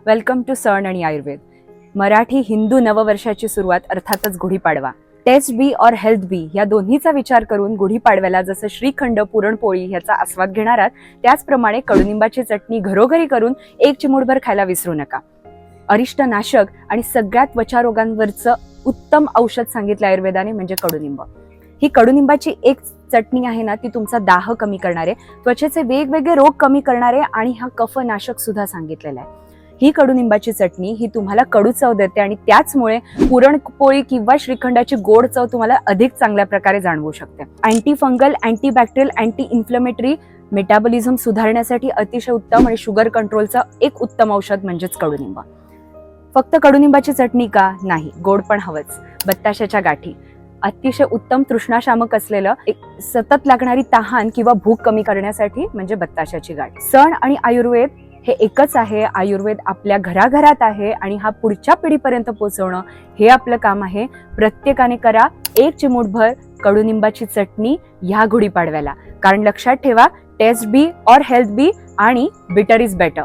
Welcome to सण आणि आयुर्वेद. मराठी हिंदू नववर्षाची सुरुवात अर्थातच गुढीपाडवा. टेस्ट बी और हेल्थ बी या दोन्हीचा विचार करून गुढीपाडव्याला जसं श्रीखंड, पुरणपोळी ह्याचा आस्वाद घेणार आहात, त्याचप्रमाणे कडुनिंबाची चटणी घरोघरी करून एक चिमूटभर खायला विसरू नका. अरिष्ट नाशक आणि सगळ्या त्वचारोगांवरचं उत्तम औषध सांगितलं आयुर्वेदाने म्हणजे कडुनिंब. ही कडुनिंबाची एक चटणी आहे ना, ती तुमचा दाह कमी करणारे, त्वचेचे वेगवेगळे रोग कमी करणारे आणि हा कफनाशक सुद्धा सांगितलेला आहे. ही कडुनिंबाची चटणी ही तुम्हाला कडू चव देते आणि त्याचमुळे पुरणपोळी किंवा श्रीखंडाची गोड चव तुम्हाला अधिक चांगल्या प्रकारे जाणवू शकते. Anti fungal, antibacterial, anti inflammatory, metabolism सुधारण्यासाठी अतिशय उत्तम आणि शुगर कंट्रोलचं एक उत्तम औषध म्हणजेच कडुनिंब. फक्त कडुनिंबाची चटणी का नाही, गोड पण हवंच. बत्ताशाच्या गाठी अतिशय उत्तम तृष्णाशामक असलेलं एक सतत लागणारी तहान किंवा भूक कमी करण्यासाठी म्हणजे बत्ताशाची गाठ. सण आणि आयुर्वेद हे एकच आहे. आयुर्वेद आपल्या घराघरात आहे आणि हा पुढच्या पिढीपर्यंत पोहोचवणं हे आपलं काम आहे. प्रत्येकाने करा एक चिमूटभर कडुनिंबाची चटणी ह्या गुढीपाडव्याला. कारण लक्षात ठेवा, टेस्ट बी और हेल्थ बी आणि बिटर इज बेटर.